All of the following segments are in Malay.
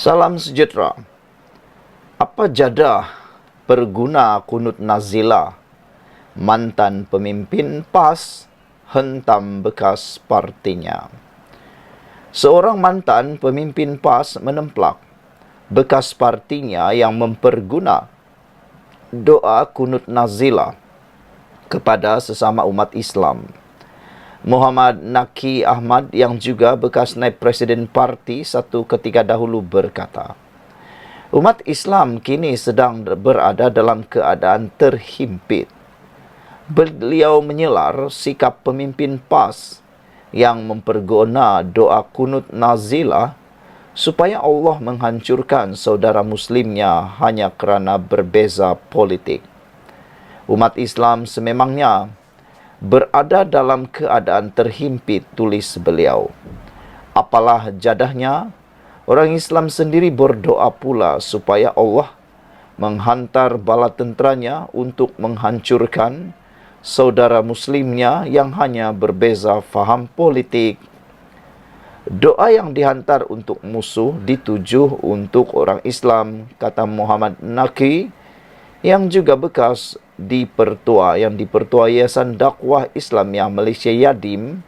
Salam sejahtera. Apa jadah perguna kunut nazila mantan pemimpin PAS hentam bekas partinya? Seorang mantan pemimpin PAS menemplak bekas partinya yang memperguna doa kunut nazila kepada sesama umat Islam. Muhammad Naqi Ahmad yang juga bekas naib presiden parti satu ketika dahulu berkata, umat Islam kini sedang berada dalam keadaan terhimpit. Beliau menyelar sikap pemimpin PAS yang memperguna doa kunut nazilah supaya Allah menghancurkan saudara muslimnya hanya kerana berbeza politik. Umat Islam sememangnya berada dalam keadaan terhimpit, tulis beliau. Apalah jadahnya, orang Islam sendiri berdoa pula supaya Allah menghantar bala tenteranya untuk menghancurkan saudara muslimnya yang hanya berbeza faham politik. Doa yang dihantar untuk musuh dituju untuk orang Islam, kata Muhammad Naqi, yang juga bekas yang dipertua Yayasan Dakwah Islamiyah Malaysia Yadim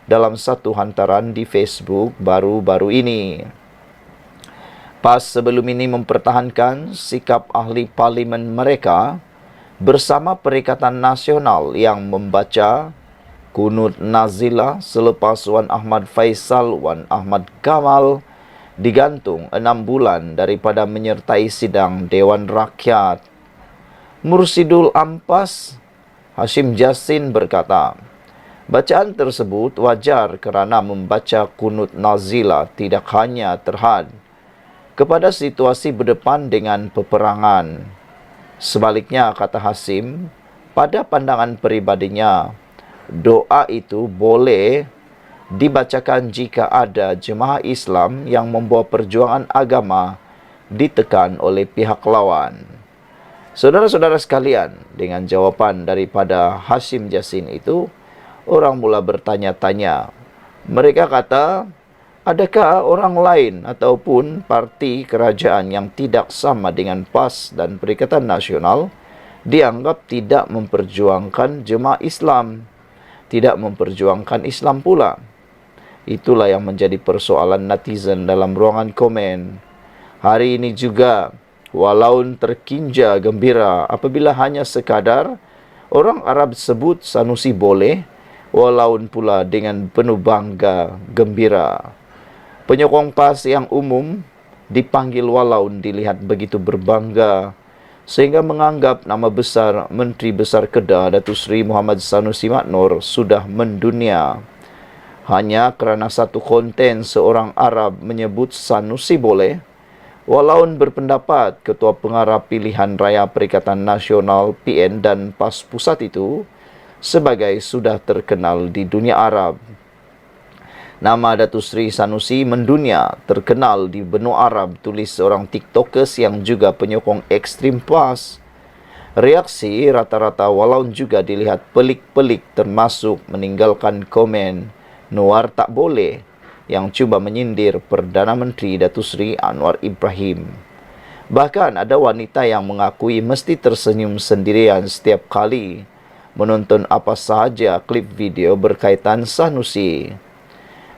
dalam satu hantaran di Facebook baru-baru ini. PAS sebelum ini mempertahankan sikap ahli parlimen mereka bersama Perikatan Nasional yang membaca kunut nazilah selepas Wan Ahmad Faisal, Wan Ahmad Kamal digantung 6 bulan daripada menyertai sidang Dewan Rakyat. Mursidul Ampas Hashim Jassin berkata, bacaan tersebut wajar kerana membaca kunut nazilah tidak hanya terhad kepada situasi berdepan dengan peperangan. Sebaliknya, kata Hashim, pada pandangan peribadinya, doa itu boleh dibacakan jika ada jemaah Islam yang membawa perjuangan agama ditekan oleh pihak lawan. Saudara-saudara sekalian, dengan jawapan daripada Hashim Jassin itu, orang mula bertanya-tanya. Mereka kata, adakah orang lain ataupun parti kerajaan yang tidak sama dengan PAS dan Perikatan Nasional dianggap tidak memperjuangkan jemaah Islam, tidak memperjuangkan Islam pula? Itulah yang menjadi persoalan netizen dalam ruangan komen. Hari ini juga, walau terkinja gembira apabila hanya sekadar orang Arab sebut Sanusi boleh, walau pula dengan penuh bangga gembira. Penyokong PAS yang umum dipanggil walau dilihat begitu berbangga sehingga menganggap nama besar Menteri Besar Kedah Datuk Seri Muhammad Sanusi Maknor sudah mendunia. Hanya kerana satu konten seorang Arab menyebut Sanusi boleh, walau berpendapat Ketua Pengarah Pilihan Raya Perikatan Nasional PN dan PAS Pusat itu sebagai sudah terkenal di dunia Arab. Nama Datuk Seri Sanusi mendunia, terkenal di benua Arab, tulis seorang TikTokers yang juga penyokong ekstrim PAS. Reaksi rata-rata walau juga dilihat pelik-pelik, termasuk meninggalkan komen Nuar tak boleh yang cuba menyindir Perdana Menteri Datuk Seri Anwar Ibrahim. Bahkan ada wanita yang mengakui mesti tersenyum sendirian setiap kali menonton apa sahaja klip video berkaitan Sanusi.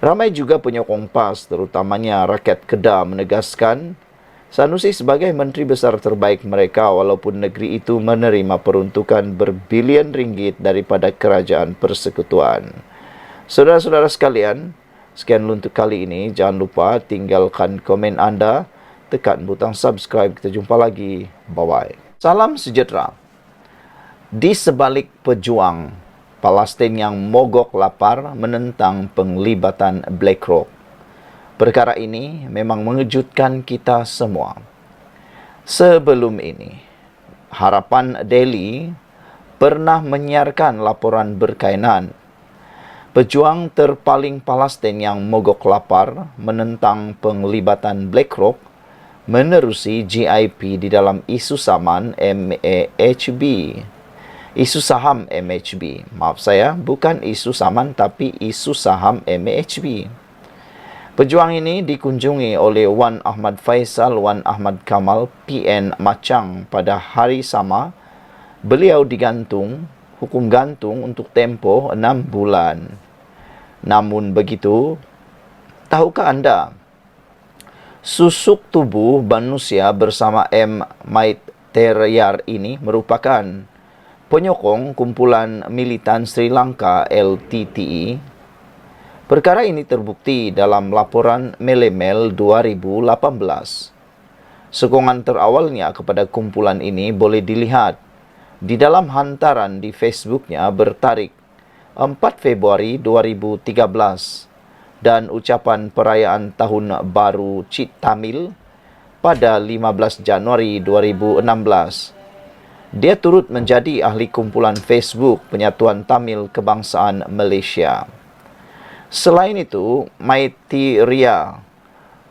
Ramai juga penyokong PAS, terutamanya rakyat Kedah, menegaskan Sanusi sebagai menteri besar terbaik mereka walaupun negeri itu menerima peruntukan berbilion ringgit daripada kerajaan persekutuan. Saudara-saudara sekalian, sekian untuk kali ini. Jangan lupa tinggalkan komen anda, tekan butang subscribe. Kita jumpa lagi. Bye-bye. Salam sejahtera. Di sebalik pejuang Palestin yang mogok lapar menentang penglibatan BlackRock, perkara ini memang mengejutkan kita semua. Sebelum ini, Harapan Daily pernah menyiarkan laporan berkaitan pejuang terpaling Palestin yang mogok lapar menentang penglibatan BlackRock menerusi GIP di dalam isu saman MAHB. Isu saham MHB. Maaf saya, bukan isu saman tapi isu saham MHB. Pejuang ini dikunjungi oleh Wan Ahmad Faisal Wan Ahmad Kamal PN Machang pada hari sama. Beliau digantung, hukum gantung untuk tempoh 6 bulan. Namun begitu, tahukah anda, susuk tubuh manusia bersama M. Maitreya ini merupakan penyokong kumpulan militan Sri Lanka LTTE. Perkara ini terbukti dalam laporan Melemel 2018. Sokongan terawalnya kepada kumpulan ini boleh dilihat di dalam hantaran di Facebooknya bertarikh 4 Februari 2013 dan ucapan perayaan Tahun Baru Cik Tamil pada 15 Januari 2016. Dia turut menjadi ahli kumpulan Facebook Penyatuan Tamil Kebangsaan Malaysia. Selain itu, Maitreya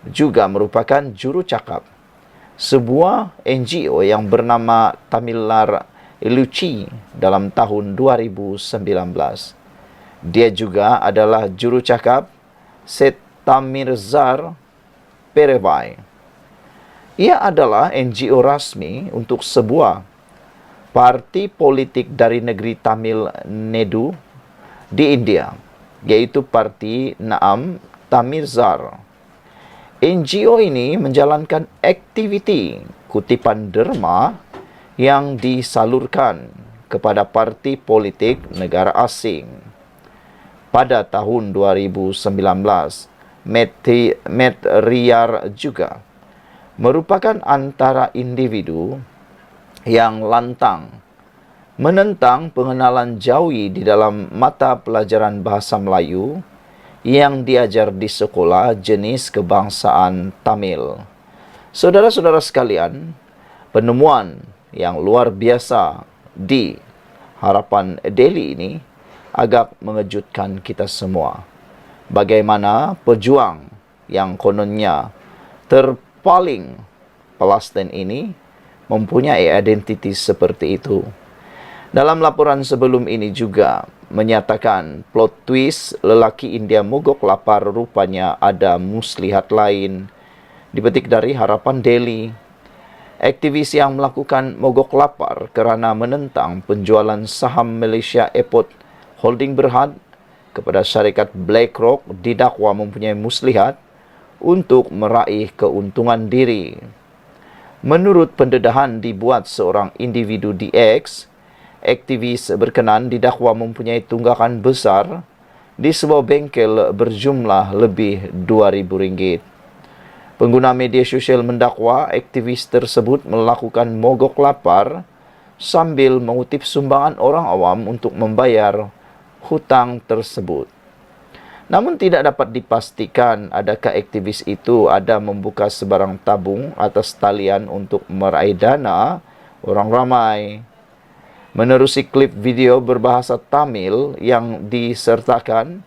juga merupakan juru cakap sebuah NGO yang bernama Tamilar Luci dalam tahun 2019. Dia juga adalah juru cakap Setamirzar Perevai. Ia adalah NGO rasmi untuk sebuah parti politik dari negeri Tamil Nadu di India, yaitu Parti Naam Tamirzar. NGO ini menjalankan aktiviti kutipan derma yang disalurkan kepada parti politik negara asing. Pada tahun 2019, Maitreya juga merupakan antara individu yang lantang menentang pengenalan jawi di dalam mata pelajaran bahasa Melayu yang diajar di sekolah jenis kebangsaan Tamil. Saudara-saudara sekalian, penemuan yang luar biasa di Harapan Daily ini agak mengejutkan kita semua. Bagaimana pejuang yang kononnya terpaling Palestin ini mempunyai identiti seperti itu. Dalam laporan sebelum ini juga menyatakan plot twist lelaki India mogok lapar rupanya ada muslihat lain. Dipetik dari Harapan Daily. Aktivis yang melakukan mogok lapar kerana menentang penjualan saham Malaysia Airport Holding Berhad kepada syarikat BlackRock didakwa mempunyai muslihat untuk meraih keuntungan diri. Menurut pendedahan dibuat seorang individu di X, aktivis berkenan didakwa mempunyai tunggakan besar di sebuah bengkel berjumlah lebih RM2,000. Pengguna media sosial mendakwa aktivis tersebut melakukan mogok lapar sambil mengutip sumbangan orang awam untuk membayar hutang tersebut. Namun tidak dapat dipastikan adakah aktivis itu ada membuka sebarang tabung atas talian untuk meraih dana orang ramai. Menerusi klip video berbahasa Tamil yang disertakan,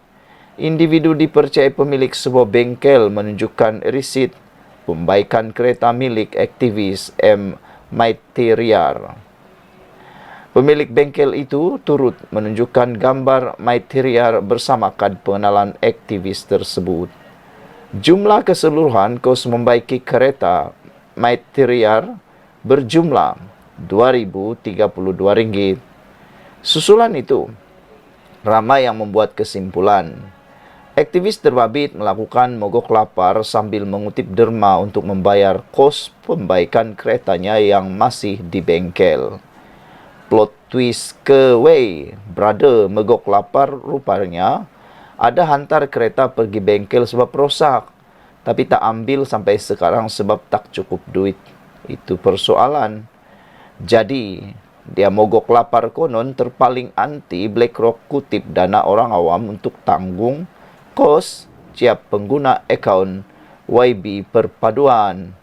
individu dipercayai pemilik sebuah bengkel menunjukkan risit pembaikan kereta milik aktivis M. Maitreya. Pemilik bengkel itu turut menunjukkan gambar Maitreya bersama kad pengenalan aktivis tersebut. Jumlah keseluruhan kos membaiki kereta Maitreya berjumlah RM2,032. Susulan itu, ramai yang membuat kesimpulan. Aktivis terbabit melakukan mogok lapar sambil mengutip derma untuk membayar kos pembaikan keretanya yang masih di bengkel. Plot twist ke brother mogok lapar rupanya ada hantar kereta pergi bengkel sebab rosak, tapi tak ambil sampai sekarang sebab tak cukup duit. Itu persoalan. Jadi, dia mogok lapar konon terpaling anti BlackRock kutip dana orang awam untuk tanggung kos tiap pengguna akaun YB perpaduan.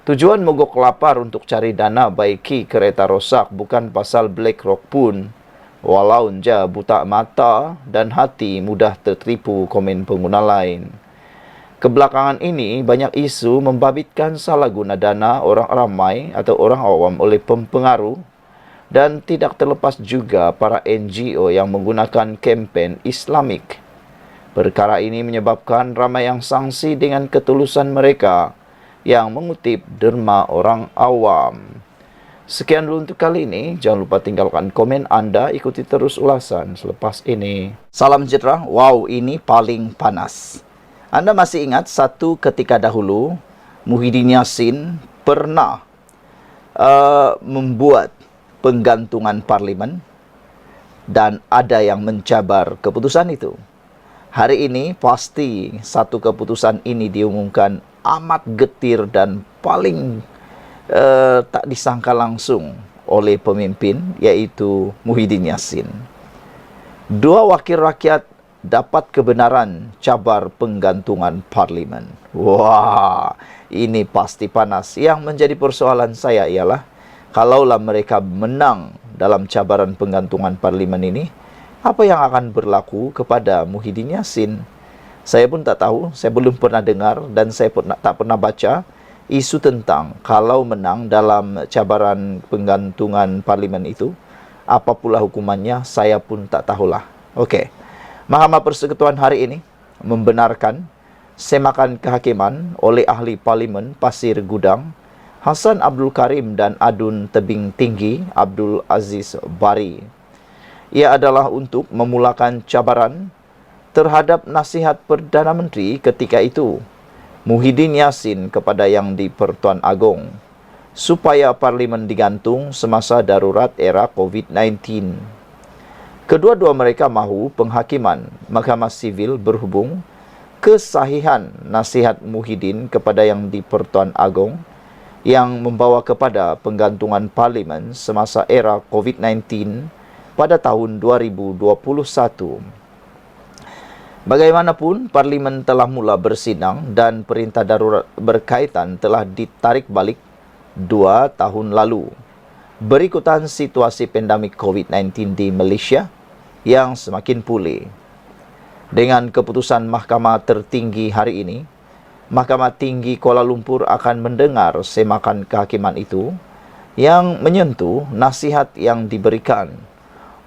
Tujuan mogok lapar untuk cari dana baiki kereta rosak bukan pasal BlackRock pun. Walau ja buta mata dan hati mudah tertipu komen pengguna lain. Kebelakangan ini, banyak isu membabitkan salah guna dana orang ramai atau orang awam oleh pempengaruh dan tidak terlepas juga para NGO yang menggunakan kempen Islamik. Perkara ini menyebabkan ramai yang sangsi dengan ketulusan mereka yang mengutip derma orang awam. Sekian dulu untuk kali ini. Jangan lupa tinggalkan komen Anda. Ikuti terus ulasan selepas ini. Salam sejahtera. Wow, ini paling panas. Anda masih ingat satu ketika dahulu Muhyiddin Yassin pernah membuat penggantungan parlimen dan ada yang mencabar keputusan itu. Hari ini pasti satu keputusan ini diumumkan amat getir dan paling tak disangka langsung oleh pemimpin, yaitu Muhyiddin Yassin. Dua wakil rakyat dapat kebenaran cabar penggantungan parlimen. Wah, ini pasti panas. Yang menjadi persoalan saya ialah, kalaulah mereka menang dalam cabaran penggantungan parlimen ini, apa yang akan berlaku kepada Muhyiddin Yassin? Saya pun tak tahu, saya belum pernah dengar dan saya pun tak pernah baca isu tentang kalau menang dalam cabaran penggantungan parlimen itu, apa pula hukumannya, saya pun tak tahulah. Okey, Mahkamah Persekutuan hari ini membenarkan semakan kehakiman oleh ahli parlimen Pasir Gudang, Hassan Abdul Karim dan Adun Tebing Tinggi Abdul Aziz Bari. Ia adalah untuk memulakan cabaran terhadap nasihat Perdana Menteri ketika itu, Muhyiddin Yassin, kepada Yang di-Pertuan Agong supaya parlimen digantung semasa darurat era COVID-19. Kedua-dua mereka mahu penghakiman Mahkamah Sivil berhubung kesahihan nasihat Muhyiddin kepada Yang di-Pertuan Agong yang membawa kepada penggantungan parlimen semasa era COVID-19 pada tahun 2021. Bagaimanapun, parlimen telah mula bersidang dan perintah darurat berkaitan telah ditarik balik 2 tahun lalu. Berikutan situasi pandemik COVID-19 di Malaysia yang semakin pulih. Dengan keputusan Mahkamah Tertinggi hari ini, Mahkamah Tinggi Kuala Lumpur akan mendengar semakan kehakiman itu yang menyentuh nasihat yang diberikan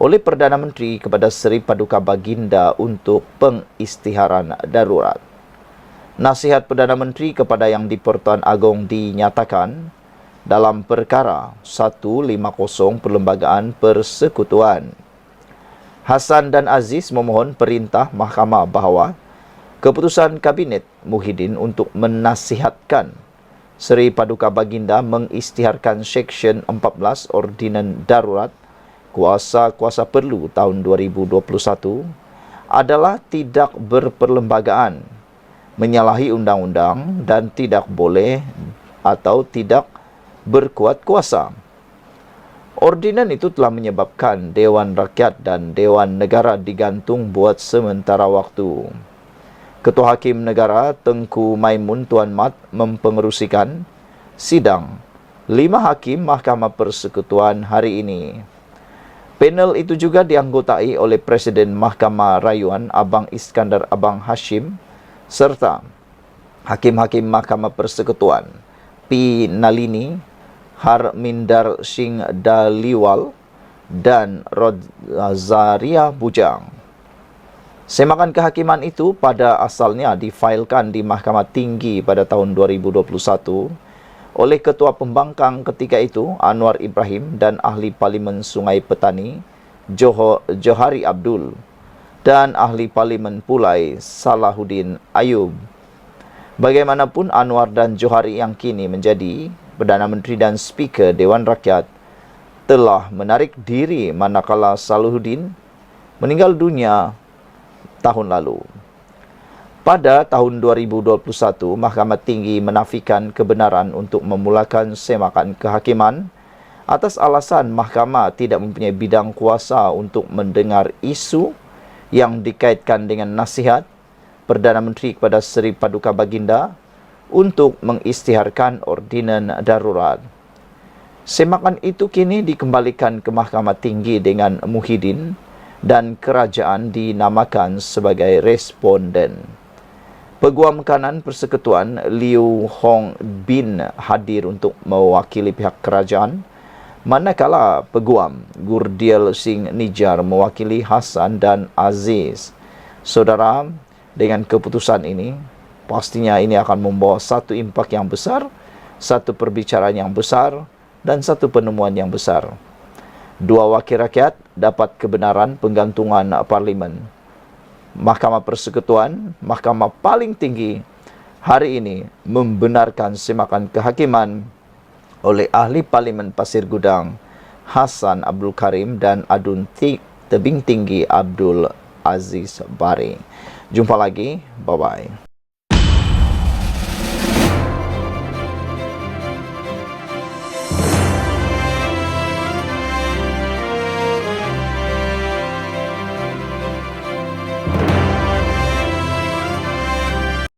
oleh Perdana Menteri kepada Seri Paduka Baginda untuk pengisytiharan darurat. Nasihat Perdana Menteri kepada Yang di-Pertuan Agong dinyatakan dalam perkara 150 Perlembagaan Persekutuan. Hassan dan Aziz memohon perintah mahkamah bahawa keputusan Kabinet Muhyiddin untuk menasihatkan Seri Paduka Baginda mengisytiharkan Seksyen 14 Ordinan Darurat Kuasa-Kuasa Perlu tahun 2021 adalah tidak berperlembagaan, menyalahi undang-undang dan tidak boleh atau tidak berkuat kuasa. Ordinan itu telah menyebabkan Dewan Rakyat dan Dewan Negara digantung buat sementara waktu. Ketua Hakim Negara Tengku Maimun Tuan Mat mempengerusikan sidang 5 hakim Mahkamah Persekutuan hari ini. Panel itu juga dianggotai oleh Presiden Mahkamah Rayuan Abang Iskandar Abang Hashim serta Hakim-Hakim Mahkamah Persekutuan P. Nalini, Harminder Singh Daliwal dan Rozaria Bujang. Semakan kehakiman itu pada asalnya difailkan di Mahkamah Tinggi pada tahun 2021 oleh Ketua Pembangkang ketika itu Anwar Ibrahim dan Ahli Parlimen Sungai Petani Johari Abdul dan Ahli Parlimen Pulai Salahuddin Ayub. Bagaimanapun, Anwar dan Johari yang kini menjadi Perdana Menteri dan Speaker Dewan Rakyat telah menarik diri manakala Salahuddin meninggal dunia tahun lalu. Pada tahun 2021, Mahkamah Tinggi menafikan kebenaran untuk memulakan semakan kehakiman atas alasan mahkamah tidak mempunyai bidang kuasa untuk mendengar isu yang dikaitkan dengan nasihat Perdana Menteri kepada Seri Paduka Baginda untuk mengisytiharkan ordinan darurat. Semakan itu kini dikembalikan ke Mahkamah Tinggi dengan Muhyiddin dan kerajaan dinamakan sebagai responden. Peguam kanan Persekutuan Liu Hong Bin hadir untuk mewakili pihak kerajaan, manakala Peguam Gurdiel Singh Nijar mewakili Hassan dan Aziz. Saudara, dengan keputusan ini, pastinya ini akan membawa satu impak yang besar, satu perbicaraan yang besar, dan satu penemuan yang besar. Dua wakil rakyat dapat kebenaran penggantungan parlimen. Mahkamah Persekutuan, mahkamah paling tinggi, hari ini membenarkan semakan kehakiman oleh ahli parlimen Pasir Gudang, Hassan Abdul Karim dan Adun Tebing Tinggi Abdul Aziz Bari. Jumpa lagi, bye-bye.